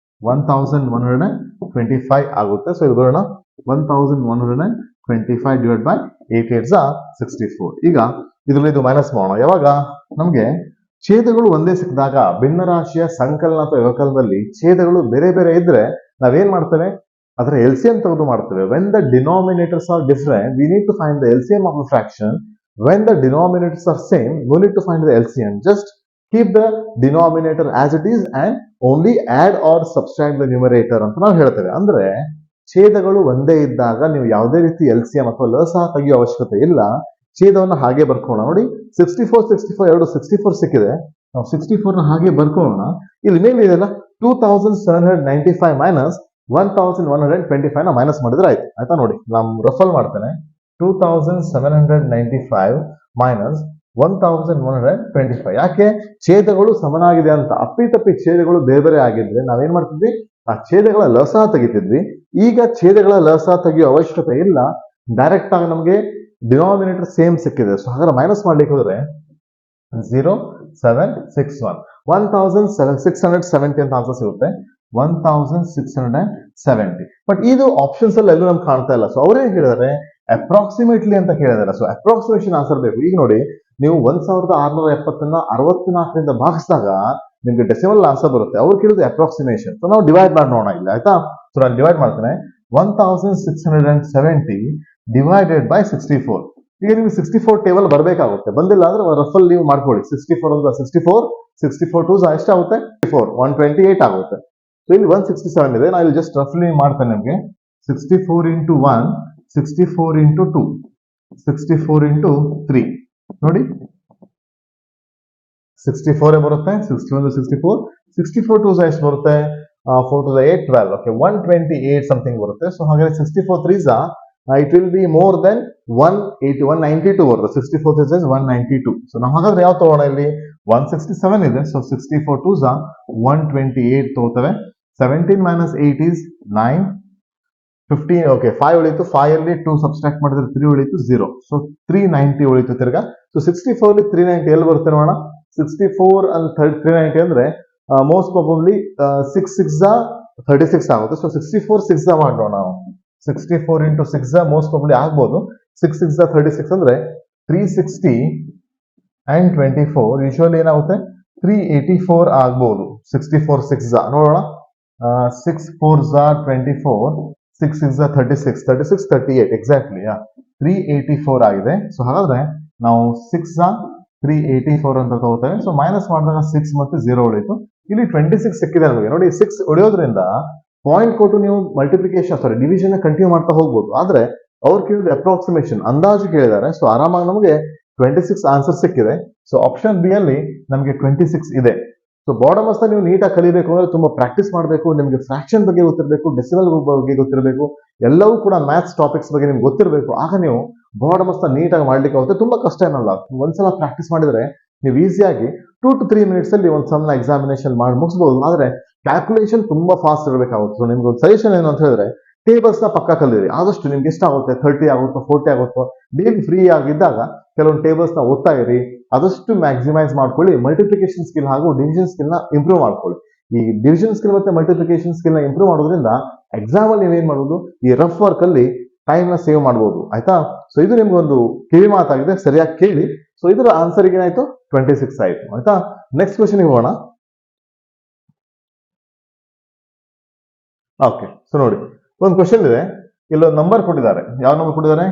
1125 ಆಗುತ್ತೆ. ಸೊ ಇದು ಬರೋಣ 1125 ಡಿವೈಡ್ ಬೈ 8 8s 64. ಈಗ ಇದರಲ್ಲಿ ಇದು ಮೈನಸ್ ಮಾಡೋಣ. ಯಾವಾಗ ನಮ್ಗೆ ಛೇದಗಳು ಒಂದೇ ಸಿಕ್ಕಿದಾಗ, ಭಿನ್ನರಾಶಿಯ ಸಂಕಲನ ಅಥವಾ ವ್ಯವಕಲನದಲ್ಲಿ ಛೇದಗಳು ಬೇರೆ ಬೇರೆ ಇದ್ರೆ ನಾವೇನ್ ಮಾಡ್ತೇವೆ, ಅದರ LCM ತೆಗೆದು ಮಾಡ್ತೇವೆ. When the denominators are different we need to find the LCM of the fraction. When the denominators are same, no need to find the LCM. Just keep the denominator as it is and only add or subtract the numerator ಅಂತ ನಾವು ಹೇಳ್ತೇವೆ. ಅಂದ್ರೆ ಛೇದಗಳು ಒಂದೇ ಇದ್ದಾಗ ನೀವು ಯಾವುದೇ ರೀತಿ LCM ಅಥವಾ ಲಸ ತೆಗೆಯುವ ಅವಶ್ಯಕತೆ ಇಲ್ಲ. ಛೇದವನ್ನು ಹಾಗೆ ಬರ್ಕೋಣ. ನೋಡಿ 64 ಎರಡು 64 ಸಿಕ್ಕಿದೆ. ನಾವು 64 ನ ಹಾಗೆ ಬರ್ಕೋಣ. ಇಲ್ಲಿ ಮೇಲೆ ಇದೆಲ್ಲ 2795 ಮೈನಸ್ 1125 ನ ಮೈನಸ್ ಮಾಡಿದ್ರೆ ಆಯ್ತು. ಆಯ್ತಾ? ನೋಡಿ ನಾನು ರಫಲ್ ಮಾಡ್ತೇನೆ. 2795 ಮೈನಸ್ 1125. ಯಾಕೆ? ಛೇದಗಳು ಸಮನಾಗಿದೆ ಅಂತ. ಅಪ್ಪಿತಪ್ಪಿ ಛೇದಗಳು ಬೇರೆ ಬೇರೆ ಆಗಿದ್ರೆ ನಾವೇನ್ ಮಾಡ್ತಿದ್ವಿ, ಆ ಛೇದಗಳ ಲಸ ತೆಗಿತಿದ್ವಿ. ಈಗ ಛೇದಗಳ ಲಸ ತೆಗೆಯುವ ಅವಶ್ಯಕತೆ ಇಲ್ಲ. ಡೈರೆಕ್ಟ್ ಆಗಿ ನಮಗೆ ಡಿನಾಮಿನೇಟರ್ ಸೇಮ್ ಸಿಕ್ಕಿದೆ. ಸೊ ಹಾಗಾದ್ರೆ ಮೈನಸ್ ಮಾಡ್ಲಿಕ್ಕೆ ಹೋದ್ರೆ 0761 1670 ಅಂತ ಆನ್ಸರ್ ಸಿಗುತ್ತೆ. 1670. ಬಟ್ ಇದು ಆಪ್ಷನ್ಸ್ ಅಲ್ಲಿ ಎಲ್ಲೂ ನಮ್ಗೆ ಕಾಣ್ತಾ ಇಲ್ಲ. ಸೊ ಅವ್ರೇನ್ ಹೇಳಿದಾರೆ, ಅಪ್ರಾಕ್ಸಿಮೇಟ್ಲಿ ಅಂತ ಕೇಳಿದಾರೆ. ಸೊ ಅಪ್ರಾಕ್ಸಿಮೇಷನ್ ಆನ್ಸರ್ ಬೇಕು. ಈಗ ನೋಡಿ ನೀವು 1670 64ರಿಂದ ಭಾಗಿಸಿದಾಗ ನಿಮ್ಗೆ ಡೆಸಿಮಲ್ ಆನ್ಸರ್ ಬರುತ್ತೆ. ಅವ್ರು ಕೇಳಿದ್ರೆ ಅಪ್ರಾಕ್ಸಿಮೇಷನ್. ಸೊ ನಾವು ಡಿವೈಡ್ ಮಾಡಿ ನೋಡೋಣ ಇಲ್ಲ. ಆಯ್ತಾ? ಸೊ ನಾನು ಡಿವೈಡ್ ಮಾಡ್ತೇನೆ. 1670 ಡಿವೈಡೆಡ್ ಬೈ 64. ಈಗ ನಿಮ್ಗೆ 64 ಟೇಬಲ್ ಬರಬೇಕಾಗುತ್ತೆ. ಬಂದಿಲ್ಲ ಅಂದ್ರೆ ರಫಲ್ ನೀವು ಮಾಡ್ಕೊಳ್ಳಿ. 64 ಅಂದ್ರೆ 64 2s ಎಷ್ಟಾಗುತ್ತೆ? 128 ಆಗುತ್ತೆ. ಸೊ ಇಲ್ಲಿ 167 ಇದೆ. ನಾನು ಇಲ್ಲಿ ಜಸ್ಟ್ ರಫ್ಲಿ ಮಾಡ್ತೇನೆ ನಿಮ್ಗೆ. 64 into 1 64 into 2 64 into 3 ನೋಡಿ 64 ಬರುತ್ತೆ. 61 64 64 2s ಎಷ್ಟು ಬರುತ್ತೆ? 4 to the 8 12. ಓಕೆ 128 ಸಮಥಿಂಗ್ ಬರುತ್ತೆ. ಸೊ ಹಾಗಾದ್ರೆ 64 3s it will be more than 192 ಬರುತ್ತೆ. 64 3s is 192. ಸೊ ನಾವು ಹಾಗಾದ್ರೆ ಯಾವ ತಗೋಣ? ಇಲ್ಲಿ 167 ಇದೆ. So 64 2s 128 ತಗೋತೇವೆ. 17 minus 8 is 9. 15 okay 5 ಉಳಿತು. 5 ಅಲ್ಲಿ 2 ಸಬ್ಸ್ಟ್ರಾಕ್ಟ್ ಮಾಡಿದ್ರೆ 3 ಉಳಿತು 0. ಸೊ 390 ಉಳಿತು ತಿರ್ಗಾ. ಸೊ 64 ಅಲ್ಲಿ 390 ಎಲ್ಲಿ ಬರುತ್ತೆ ನೋಡೋಣ. 64 and 390 ಅಂದ್ರೆ ಮೋಸ್ಟ್ ಪ್ರಾಬಬ್ಲಿ 6 6 36 ಆಗುತ್ತೆ. ಸೊ 64 6 ಮಾಡೋಣ ನಾವು. 64 into 6 ಮೋಸ್ಟ್ ಪ್ರಾಬಬ್ಲಿ ಆಗ್ಬೋದು. 6 6 36 ಅಂದ್ರೆ 360 and 24 ಯೂಶುವಲಿ ಏನಾಗುತ್ತೆ 384 ಆಗ್ಬೋದು. 64 6 ನೋಡೋಣ. 6 4s 24 6 6 36 36 38 ಎಕ್ಸಾಕ್ಟ್ಲಿ 384 ಆಗಿದೆ. ಸೊ ಹಾಗಾದ್ರೆ ನಾವು 6 384 ಅಂತ ತಗೋತೇವೆ. ಸೊ ಮೈನಸ್ ಮಾಡಿದಾಗ 6 ಮತ್ತೆ 0 ಉಳಿತು. ಇಲ್ಲಿ 26 ಸಿಕ್ಕಿದೆ ನಮಗೆ. ನೋಡಿ 6 ಉಳಿಯೋದ್ರಿಂದ ಪಾಯಿಂಟ್ ಕೊಟ್ಟು ನೀವು ಮಲ್ಟಿಪ್ಲಿಕೇಶನ್ ಡಿವಿಷನ್ ಕಂಟಿನ್ಯೂ ಮಾಡ್ತಾ ಹೋಗ್ಬೋದು. ಆದ್ರೆ ಅವ್ರು ಕೇಳಿದ್ರೆ ಅಪ್ರಾಕ್ಸಿಮೇಷನ್ ಅಂದಾಜು ಕೇಳಿದ್ದಾರೆ. ಸೊ ಆರಾಮಾಗಿ ನಮಗೆ 26 ಆನ್ಸರ್ ಸಿಕ್ಕಿದೆ. ಸೊ ಆಪ್ಷನ್ ಬಿ ಅಲ್ಲಿ ನಮಗೆ 26 ಇದೆ. ಸೊ ಬಾರ್ಡಮ್ ಅಸ್ ನೀವು ನೀಟಾಗಿ ಕಲಿಬೇಕು ಅಂದ್ರೆ ತುಂಬಾ ಪ್ರಾಕ್ಟೀಸ್ ಮಾಡಬೇಕು. ನಿಮಗೆ ಫ್ರಾಕ್ಷನ್ ಬಗ್ಗೆ ಗೊತ್ತಿರಬೇಕು, ಡೆಸಿಮಲ್ ಬಗ್ಗೆ ಗೊತ್ತಿರಬೇಕು, ಎಲ್ಲವೂ ಕೂಡ ಮ್ಯಾಥ್ಸ್ ಟಾಪಿಕ್ಸ್ ಬಗ್ಗೆ ನಿಮ್ಗೆ ಗೊತ್ತಿರಬೇಕು. ಆಗ ನೀವು ಬಾರ್ಡಮ್ ಅಸ್ ನೀಟಾಗಿ ಮಾಡ್ಲಿಕ್ಕೆ ಆಗುತ್ತೆ. ತುಂಬಾ ಕಷ್ಟ ಏನಲ್ಲ. ಒಂದ್ಸಲ ಪ್ರಾಕ್ಟೀಸ್ ಮಾಡಿದ್ರೆ ನೀವು ಈಸಿಯಾಗಿ 2 to 3 minutes ಅಲ್ಲಿ ಒಂದು ಸಣ್ಣ ಎಕ್ಸಾಮಿನೇಷನ್ ಮಾಡಿ ಮುಗಿಸಬಹುದು. ಆದ್ರೆ ಕ್ಯಾಲ್ಕುಲೇಷನ್ ತುಂಬಾ ಫಾಸ್ಟ್ ಇರಬೇಕಾಗುತ್ತೆ. ಸೊ ನಿಮ್ಗೆ ಒಂದು ಸಜೆಷನ್ ಏನು ಅಂತ ಹೇಳಿದ್ರೆ ಟೇಬಲ್ಸ್ ನ ಪಕ್ಕ ಕಲಿಯಿರಿ. ಆದಷ್ಟು ನಿಮ್ಗೆ ಎಷ್ಟಾಗುತ್ತೆ, 30 ಆಗುತ್ತೋ 40 ಆಗುತ್ತೋ, ಡೈಲಿ ಫ್ರೀ ಆಗಿದ್ದಾಗ ಕೆಲವೊಂದು ಟೇಬಲ್ಸ್ ನ ಓದ್ತಾ ಇರಿ. ಆದಷ್ಟು ಮ್ಯಾಕ್ಸಿಮೈಸ್ ಮಾಡ್ಕೊಳ್ಳಿ. ಮಲ್ಟಿಪ್ಲಿಕೇಶನ್ ಸ್ಕಿಲ್ ಹಾಗೂ ಡಿವಿಷನ್ ಸ್ಕಿಲ್ ನ ಇಂಪ್ರೂವ್ ಮಾಡ್ಕೊಳ್ಳಿ. ಈ ಡಿವಿಷನ್ ಸ್ಕಿಲ್ ಮತ್ತೆ ಮಲ್ಟಿಪ್ಲಿಕೇಶನ್ ಸ್ಕಿಲ್ ನ ಇಂಪ್ರೂವ್ ಮಾಡೋದ್ರಿಂದ ಎಕ್ಸಾಮ್ ಅಲ್ಲಿ ನೀವೇನ್ ಮಾಡಬಹುದು, ಈ ರಫ್ ವರ್ಕ್ ಅಲ್ಲಿ ಟೈಮ್ ನ ಸೇವ್ ಮಾಡಬಹುದು. ಆಯ್ತಾ? ಸೊ ಇದು ನಿಮ್ಗೆ ಒಂದು ಕಿವಿ ಮಾತಾಗಿದೆ, ಸರಿಯಾಗಿ ಕೇಳಿ. ಸೊ ಇದರ ಆನ್ಸರ್ ಏನಾಯ್ತು, 26 ಆಯ್ತು. ಆಯ್ತಾ? ನೆಕ್ಸ್ಟ್ ಕ್ವಶನ್ ಹೋಗೋಣ. ಓಕೆ, ಸೊ ನೋಡಿ ಒಂದು ಕ್ವಶನ್ ಇದೆ. ಇಲ್ಲೊಂದು ನಂಬರ್ ಕೊಟ್ಟಿದ್ದಾರೆ. ಯಾವ ನಂಬರ್ ಕೊಟ್ಟಿದ್ದಾರೆ,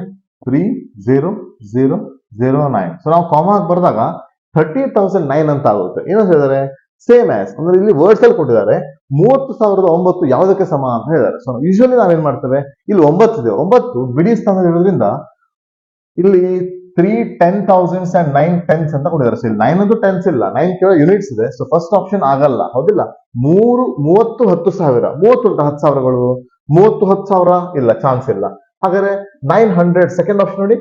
30009. ಸೊ ನಾವು ಕಾಮಾ ಬರೆದಾಗ 30,009 ಅಂತ ಆಗುತ್ತೆ. ಏನಂತ ಹೇಳಿದ್ದಾರೆ, ಸೇಮ್ ಆಸ್ ಅಂದ್ರೆ ಇಲ್ಲಿ ವರ್ಡ್ಸ್ ಅಲ್ಲಿ ಕೊಟ್ಟಿದ್ದಾರೆ 30,009 ಯಾವುದಕ್ಕೆ ಸಮ ಅಂತ ಹೇಳಿದ್ದಾರೆ. ಸೊ ಯೂಶುವಲಿ ನಾವೇನ್ ಮಾಡ್ತೇವೆ, ಇಲ್ಲಿ 9 ಇದೆ, 9 ಬಿಡಿ ಸ್ಥಾನದಲ್ಲಿ ಇರೋದ್ರಿಂದ ಇಲ್ಲಿ 3 10,000s and 9 10s ಅಂತ ಕೊಟ್ಟಿದ್ದಾರೆ. ಸೊ ಇಲ್ಲಿ 9 ಅಂತೂ 10s ಇಲ್ಲ, 9 ಕೇವಲ ಯೂನಿಟ್ಸ್ ಇದೆ. ಸೊ ಫಸ್ಟ್ ಆಪ್ಷನ್ ಆಗಲ್ಲ, ಹೌದಿಲ್ಲ. 30 10,000, 30 10,000ಗಳು, 30 10,000 ಇಲ್ಲ, ಚಾನ್ಸ್ ಇಲ್ಲ. ಹಾಗಾದ್ರೆ 900 ಸೆಕೆಂಡ್ ಆಪ್ಷನ್ ನೋಡಿ,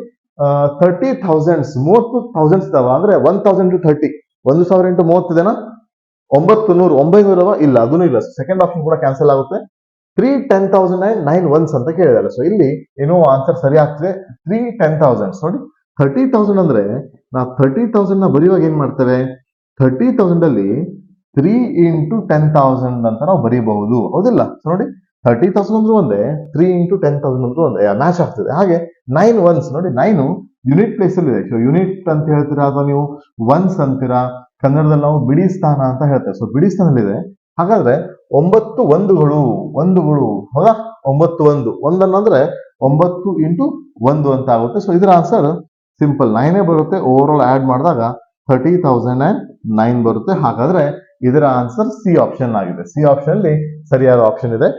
30,000s 30,000s ಇದಾವ ಅಂದ್ರೆ 1000 into 30, 1,000 into 30 ಇದೆನಾ, 900 900 ಇಲ್ಲ, ಅದೂ ಇಲ್ಲ. ಸೆಕೆಂಡ್ ಆಪ್ಷನ್ ಕೂಡ ಕ್ಯಾನ್ಸಲ್ ಆಗುತ್ತೆ. 3 10,009 ones ಅಂತ ಕೇಳಿದ್ದಾರೆ. ಸೊ ಇಲ್ಲಿ ಏನೋ ಆನ್ಸರ್ ಸರಿ ಆಗ್ತದೆ. 3 10,000 ನೋಡಿ, 30,000 ಅಂದ್ರೆ ನಾವು 30,000 ನ ಬರೆಯುವಾಗ ಏನ್ ಮಾಡ್ತೇವೆ, 30,000 ಅಲ್ಲಿ 3 into 10,000 ಅಂತ ನಾವು ಬರೀಬಹುದು, ಹೌದಿಲ್ಲ. ಸೊ ನೋಡಿ 30,000 ಅಂದ್ರೂ ಒಂದೇ, 3 into 10,000 ಅಂದ್ರೂ ಒಂದೇ, ಮ್ಯಾಚ್ ಆಗ್ತದೆ. ಹಾಗೆ 9 ones ನೋಡಿ, 9 ಯೂನಿಟ್ ಪ್ಲೇಸ್ ಅಲ್ಲಿ ಇದೆ. ಸೊ ಯೂನಿಟ್ ಅಂತ ಹೇಳ್ತೀರಾ ಅಥವಾ ನೀವು ಒನ್ಸ್ ಅಂತೀರಾ, ಕನ್ನಡದಲ್ಲಿ ನಾವು ಬಿಡಿ ಸ್ಥಾನ ಅಂತ ಹೇಳ್ತೇವೆ. ಸೊ ಬಿಡಿ ಸ್ಥಾನದಲ್ಲಿದೆ. ಹಾಗಾದ್ರೆ 9 ಒಂದುಗಳು ಹೌದಾ, 9 ಒಂದನ್ನಂದ್ರೆ 9 into 1 ಅಂತ ಆಗುತ್ತೆ. ಸೊ ಇದರ ಆನ್ಸರ್ ಸಿಂಪಲ್ 9 ಬರುತ್ತೆ. ಓವರ್ ಆಲ್ ಆಡ್ ಮಾಡಿದಾಗ 30,009 ಬರುತ್ತೆ. ಹಾಗಾದ್ರೆ ಇದರ ಆನ್ಸರ್ ಸಿ ಆಪ್ಷನ್ ಆಗಿದೆ. ಸಿ ಆಪ್ಷನ್ ಅಲ್ಲಿ ಸರಿಯಾದ ಆಪ್ಷನ್ ಇದೆ.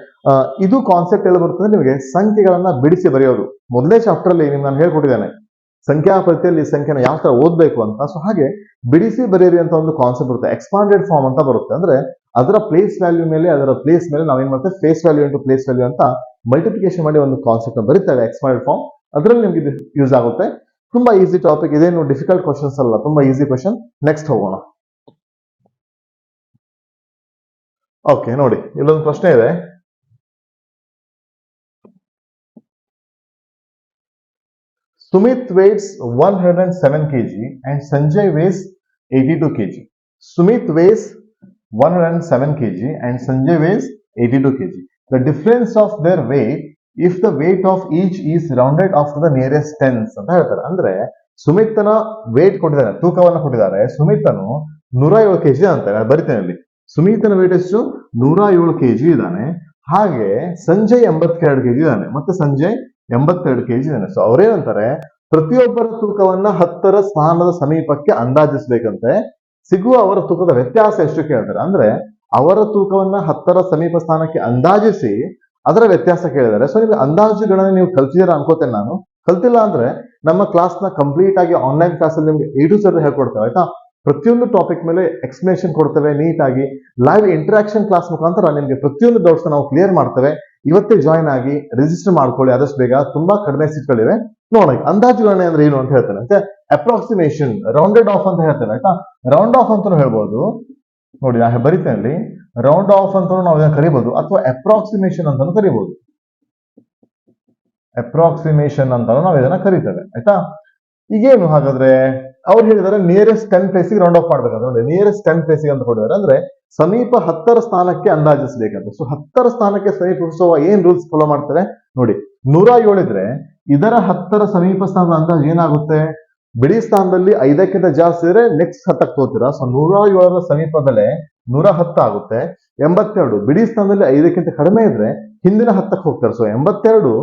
ಇದು ಕಾನ್ಸೆಪ್ಟ್ ಎಲ್ಲ ಬರ್ತದೆ ನಿಮಗೆ, ಸಂಖ್ಯೆಗಳನ್ನ ಬಿಡಿಸಿ ಬರೆಯೋದು. ಮೊದಲನೇ ಚಾಪ್ಟರ್ ಅಲ್ಲಿ ನಾನು ಹೇಳ್ಕೊಟ್ಟಿದ್ದೇನೆ ಸಂಖ್ಯಾ ಪದ್ಧತಿಯಲ್ಲಿ ಸಂಖ್ಯೆನ ಯಾವ ತರ ಓದ್ಬೇಕು ಅಂತ. ಸೊ ಹಾಗೆ ಬಿಡಿಸಿ ಬರೆಯಿರಿ ಅಂತ ಒಂದು ಕಾನ್ಸೆಪ್ಟ್ ಬರುತ್ತೆ. ಎಕ್ಸ್ಪಾಂಡೆಡ್ ಫಾರ್ಮ್ ಅಂತ ಬರುತ್ತೆ. ಅಂದ್ರೆ ಅದರ ಪ್ಲೇಸ್ ವ್ಯಾಲ್ಯೂ ಮೇಲೆ ನಾವೇನ್ ಮಾಡ್ತೇವೆ, face value into place value ಅಂತ ಮಲ್ಟಿಪ್ಲಿಕೇಶನ್ ಮಾಡಿ ಒಂದು ಕಾನ್ಸೆಪ್ಟ್ ಬರೀತೇವೆ, ಎಕ್ಸ್ಪಾಂಡೆಡ್ ಫಾರ್ಮ್. ಅದರಲ್ಲಿ ನಿಮ್ಗೆ ಇದು ಯೂಸ್ ಆಗುತ್ತೆ. ತುಂಬಾ ಈಸಿ ಟಾಪಿಕ್, ಇದೇನು ಡಿಫಿಕಲ್ಟ್ ಕ್ವಶನ್ಸ್ ಅಲ್ಲ, ತುಂಬಾ ಈಸಿ ಕ್ವಶನ್. ನೆಕ್ಸ್ಟ್ ಹೋಗೋಣ. ಓಕೆ, ನೋಡಿ ಇಲ್ಲೊಂದು ಪ್ರಶ್ನೆ ಇದೆ. Sumit weighs 107 kg and Sanjay weighs 82 kg. Sumit weighs 107 kg and Sanjay weighs 82 kg. The difference of their weight if the weight of each is rounded off to the nearest tens ಅಂತ ಹೇಳ್ತಾರೆ. ಅಂದ್ರೆ ಸುಮಿತ್ನ wait ಕೊಟ್ಟಿದ್ದಾರೆ, ತೂಕವನ್ನ ಕೊಟ್ಟಿದ್ದಾರೆ. ಸುಮಿತನು 107 KG ಅಂತಾರೆ. ಬರಿತೇನೆ ಇಲ್ಲಿ, ಸುಮಿತನ wait ಎಷ್ಟು, 107 KG ಇದ್ದಾನೆ. ಹಾಗೆ ಸಂಜಯ್ 82 ಕೆಜಿ ಇದ್ದಾನೆ, ಮತ್ತೆ ಸಂಜಯ್ 82 ಕೆಜಿ ಇದ್ದಾನೆ. ಸೊ ಅವ್ರೇನಂತಾರೆ, ಪ್ರತಿಯೊಬ್ಬರ ತೂಕವನ್ನ 10ರ ಸ್ಥಾನದ ಸಮೀಪಕ್ಕೆ ಅಂದಾಜಿಸ್ಬೇಕಂತೆ. ಸಿಗುವ ಅವರ ತೂಕದ ವ್ಯತ್ಯಾಸ ಎಷ್ಟು ಕೇಳ್ತಾರೆ. ಅಂದ್ರೆ ಅವರ ತೂಕವನ್ನ 10ರ ಸಮೀಪ ಸ್ಥಾನಕ್ಕೆ ಅಂದಾಜಿಸಿ ಅದರ ವ್ಯತ್ಯಾಸ ಕೇಳಿದ್ದಾರೆ. ಸೊ ನಿಮ್ಗೆ ಅಂದಾಜುಗಳನ್ನ ನೀವು ಕಲ್ತಿದ್ದೀರಾ ಅನ್ಕೋತೇನೆ ನಾನು. ಕಲ್ತಿಲ್ಲ ಅಂದ್ರೆ ನಮ್ಮ ಕ್ಲಾಸ್ ನ ಕಂಪ್ಲೀಟ್ ಆಗಿ ಆನ್ಲೈನ್ ಕ್ಲಾಸ್ ಅಲ್ಲಿ ನಿಮ್ಗೆ A to Z ಹೇಳ್ಕೊಡ್ತೇವೆ. ಆಯ್ತಾ? ಪ್ರತಿಯೊಂದು ಟಾಪಿಕ್ ಮೇಲೆ ಎಕ್ಸ್ಪ್ಲನೇಷನ್ ಕೊಡ್ತೇವೆ ನೀಟಾಗಿ. ಲೈವ್ ಇಂಟರಾಕ್ಷನ್ ಕ್ಲಾಸ್ ಮುಖಾಂತರ ನಿಮ್ಗೆ ಪ್ರತಿಯೊಂದು ಡೌಟ್ಸ್ ನಾವು ಕ್ಲಿಯರ್ ಮಾಡ್ತೇವೆ. ಇವತ್ತೇ ಜಾಯ್ನ್ ಆಗಿ ರಿಜಿಸ್ಟರ್ ಮಾಡ್ಕೊಳ್ಳಿ ಆದಷ್ಟು ಬೇಗ. ತುಂಬಾ ಕಡಿಮೆ ಸೀಟ್ಗಳಿವೆ. ನೋಡಿ, ಅಂದಾಜುಗಣನೆ ಅಂದ್ರೆ ಏನು ಅಂತ ಹೇಳ್ತೇನೆ. ಮತ್ತೆ ಅಪ್ರಾಕ್ಸಿಮೇಷನ್, ರೌಂಡೆಡ್ ಆಫ್ ಅಂತ ಹೇಳ್ತೇನೆ. ಆಯ್ತಾ? ರೌಂಡ್ ಆಫ್ ಅಂತ ಹೇಳ್ಬೋದು. ನೋಡಿ ನಾ ಬರಿತೇನೆ ಅಲ್ಲಿ, ರೌಂಡ್ ಆಫ್ ಅಂತ ನಾವು ಇದನ್ನ ಕರಿಬಹುದು, ಅಥವಾ ಅಪ್ರಾಕ್ಸಿಮೇಷನ್ ಅಂತಾನು ಕರಿಬಹುದು. ಅಪ್ರಾಕ್ಸಿಮೇಷನ್ ಅಂತ ನಾವು ಇದನ್ನ ಕರಿತೇವೆ. ಆಯ್ತಾ? ಈಗೇನು ಹಾಗಾದ್ರೆ ಅವ್ರು ಹೇಳಿದಾರೆ ನಿಯರೆಸ್ಟ್ 10 ಪ್ಲೇಸಿಗೆ ರೌಂಡ್ ಆಫ್ ಮಾಡ್ಬೇಕಂತ. ನೋಡಿ, ನಿಯರೆಸ್ಟ್ 10 ಪ್ಲೇಸಿಗೆ ಅಂತ ಕೊಟ್ಟಿದ್ದಾರೆ. ಅಂದ್ರೆ ಸಮೀಪ 10ರ ಸ್ಥಾನಕ್ಕೆ ಅಂದಾಜಿಸಬೇಕಂತ. ಸೊ 10ರ ಸ್ಥಾನಕ್ಕೆ ಸಮೀಪಿಸುವ ಏನ್ ರೂಲ್ಸ್ ಫಾಲೋ ಮಾಡ್ತಾರೆ ನೋಡಿ. 107 ಇದ್ರೆ ಇದರ 10ರ ಸಮೀಪ ಸ್ಥಾನದ ಅಂದಾಜು ಏನಾಗುತ್ತೆ, ಬಿಡಿ ಸ್ಥಾನದಲ್ಲಿ 5ಕ್ಕಿಂತ ಜಾಸ್ತಿ ಇದ್ರೆ ನೆಕ್ಸ್ಟ್ 10ಕ್ಕೆ ತೋತೀರಾ. ಸೊ 107ರ ಸಮೀಪ ಬೆಲೆ 110 ಆಗುತ್ತೆ. 82 ಬಿಡಿ ಸ್ಥಾನದಲ್ಲಿ 5ಕ್ಕಿಂತ ಕಡಿಮೆ ಇದ್ರೆ ಹಿಂದಿನ 10ಕ್ಕೆ ಹೋಗ್ತಾರೆ. ಸೊ 82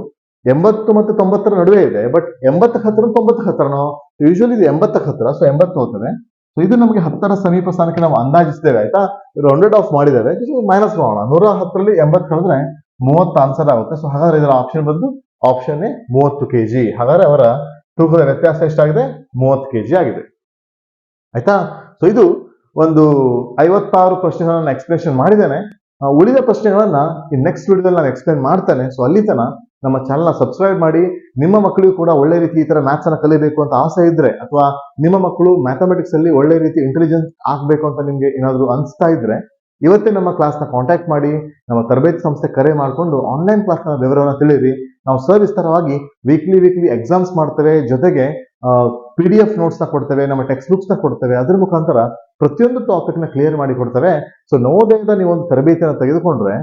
80 ಮತ್ತು 90ರ ನಡುವೆ ಇದೆ. ಬಟ್ 80ಕ್ಕೆ ಹತ್ತಿರ 90ಕ್ಕೆ ಹತ್ತಿರ, ನಾವು ಯೂಶುವಲಿ ಇದು 80ಕ್ಕೆ ಹತ್ತಿರ. ಸೊ 80 ಹೋಗ್ತದೆ. ಸೊ ಇದು ನಮಗೆ 10ರ ಸಮೀಪ ಸ್ಥಾನಕ್ಕೆ ನಾವು ಅಂದಾಜಿಸ್ತೇವೆ. ಆಯ್ತಾ? ರೌಂಡೆಡ್ ಆಫ್ ಮಾಡಿದ್ದೇವೆ, ಮೈನಸ್ ಮಾಡೋಣ. 110ರಲ್ಲಿ 80 ಕಳೆದ್ರೆ 30 ಆನ್ಸರ್ ಆಗುತ್ತೆ. ಸೊ ಹಾಗಾದ್ರೆ ಇದರ ಆಪ್ಷನ್ ಬಂದು ಆಪ್ಷನ್ ಎ 30 ಕೆಜಿ. ಹಾಗಾದ್ರೆ ಅವರ ತೂಕದ ವ್ಯತ್ಯಾಸ ಎಷ್ಟಾಗಿದೆ, 30 ಕೆಜಿ ಆಗಿದೆ. ಆಯ್ತಾ? ಸೊ ಇದು ಒಂದು 56 ಪ್ರಶ್ನೆಗಳನ್ನ ಎಕ್ಸ್ಪ್ಲೇಷನ್ ಮಾಡಿದ್ದೇನೆ. ಉಳಿದ ಪ್ರಶ್ನೆಗಳನ್ನ ನೆಕ್ಸ್ಟ್ ವಿಡಿಯೋದಲ್ಲಿ ನಾನು ಎಕ್ಸ್ಪ್ಲೇನ್ ಮಾಡ್ತೇನೆ. ಸೊ ಅಲ್ಲಿ ತನ ನಮ್ಮ ಚಾನಲ್ನ ಸಬ್ಸ್ಕ್ರೈಬ್ ಮಾಡಿ. ನಿಮ್ಮ ಮಕ್ಕಳಿಗೂ ಕೂಡ ಒಳ್ಳೆ ರೀತಿ ಈ ತರ ಮ್ಯಾಥ್ಸ್ ಅನ್ನ ಕಲಿಬೇಕು ಅಂತ ಆಸೆ ಇದ್ರೆ, ಅಥವಾ ನಿಮ್ಮ ಮಕ್ಕಳು ಮ್ಯಾಥಮೆಟಿಕ್ಸ್ ಅಲ್ಲಿ ಒಳ್ಳೆ ರೀತಿ ಇಂಟೆಲಿಜೆನ್ಸ್ ಆಗ್ಬೇಕು ಅಂತ ನಿಮ್ಗೆ ಏನಾದ್ರು ಅನಿಸ್ತಾ ಇದ್ರೆ ಇವತ್ತೇ ನಮ್ಮ ಕ್ಲಾಸ್ನ ಕಾಂಟ್ಯಾಕ್ಟ್ ಮಾಡಿ, ನಮ್ಮ ತರಬೇತಿ ಸಂಸ್ಥೆ ಕರೆ ಮಾಡಿಕೊಂಡು ಆನ್ಲೈನ್ ಕ್ಲಾಸ್ನ ವಿವರವನ್ನು ತಿಳಿಯಿರಿ. ನಾವು ಸವಿಸ್ತಾರವಾಗಿ ವೀಕ್ಲಿ ಎಕ್ಸಾಮ್ಸ್ ಮಾಡ್ತೇವೆ, ಜೊತೆಗೆ PDF ನೋಟ್ಸ್ನ ಕೊಡ್ತೇವೆ, ನಮ್ಮ ಟೆಕ್ಸ್ಟ್ ಬುಕ್ಸ್ನ ಕೊಡ್ತೇವೆ. ಅದ್ರ ಮುಖಾಂತರ ಪ್ರತಿಯೊಂದು ಟಾಪಿಕ್ನ ಕ್ಲಿಯರ್ ಮಾಡಿ ಕೊಡ್ತೇವೆ. ಸೊ ನವೋದಯದ ನೀವು ಒಂದು ತರಬೇತಿಯನ್ನು ತೆಗೆದುಕೊಂಡ್ರೆ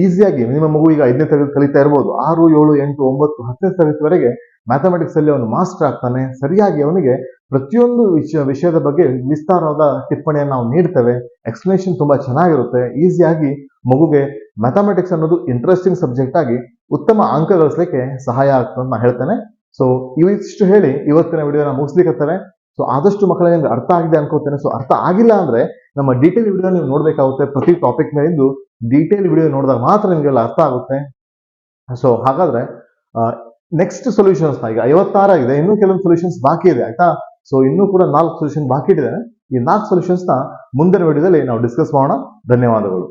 ಈಸಿಯಾಗಿ ನಿಮ್ಮ ಮಗು ಈಗ 5ನೇ ತರಗತಿ ಕಲಿತಾ ಇರ್ಬೋದು, 6, 7, 8, 9, 10ನೇ ತರಗತಿವರೆಗೆ ಮ್ಯಾಥಮೆಟಿಕ್ಸ್ ಅಲ್ಲಿ ಅವನು ಮಾಸ್ಟರ್ ಆಗ್ತಾನೆ. ಸರಿಯಾಗಿ ಅವನಿಗೆ ಪ್ರತಿಯೊಂದು ವಿಷಯದ ಬಗ್ಗೆ ವಿಸ್ತಾರವಾದ ಟಿಪ್ಪಣಿಯನ್ನು ನಾವು ನೀಡ್ತೇವೆ. ಎಕ್ಸ್ಪ್ಲನೇಷನ್ ತುಂಬಾ ಚೆನ್ನಾಗಿರುತ್ತೆ. ಈಸಿಯಾಗಿ ಮಗುಗೆ ಮ್ಯಾಥಮೆಟಿಕ್ಸ್ ಅನ್ನೋದು ಇಂಟ್ರೆಸ್ಟಿಂಗ್ ಸಬ್ಜೆಕ್ಟ್ ಆಗಿ ಉತ್ತಮ ಅಂಕ ಗಳಿಸಲಿಕ್ಕೆ ಸಹಾಯ ಆಗ್ತದೆ ಅಂತ ನಾನು ಹೇಳ್ತೇನೆ. ಸೊ ಇವಿಷ್ಟು ಹೇಳಿ ಇವತ್ತಿನ ವಿಡಿಯೋನ ಮುಗಿಸ್ಲಿಕ್ಕೆ. ಸೊ ಆದಷ್ಟು ಮಕ್ಕಳಿಗೆ ನಿಮ್ಗೆ ಅರ್ಥ ಆಗಿದೆ ಅನ್ಕೋತೇನೆ. ಸೊ ಅರ್ಥ ಆಗಿಲ್ಲ ಅಂದ್ರೆ ನಮ್ಮ ಡೀಟೇಲ್ ವಿಡಿಯೋ ನೀವು ನೋಡ್ಬೇಕಾಗುತ್ತೆ. ಪ್ರತಿ ಟಾಪಿಕ್ ಮೇಲಿಂದು ಡೀಟೇಲ್ ವಿಡಿಯೋ ನೋಡಿದಾಗ ಮಾತ್ರ ನಿಮಗೆಲ್ಲ ಅರ್ಥ ಆಗುತ್ತೆ. ಸೊ ಹಾಗಾದ್ರೆ ನೆಕ್ಸ್ಟ್ ಸೊಲ್ಯೂಷನ್ಸ್ ಈಗ 56 ಆಗಿದೆ, ಇನ್ನೂ ಕೆಲವೊಂದು ಸೊಲ್ಯೂಷನ್ಸ್ ಬಾಕಿ ಇದೆ ಆಯ್ತಾ. ಸೊ ಇನ್ನೂ ಕೂಡ 4 ಸೊಲ್ಯೂಷನ್ ಬಾಕಿ ಇದೆ. ಈ 4 ಸೊಲ್ಯೂಷನ್ಸ್ ನ ಮುಂದಿನ ವಿಡಿಯೋದಲ್ಲಿ ನಾವು ಡಿಸ್ಕಸ್ ಮಾಡೋಣ. ಧನ್ಯವಾದಗಳು.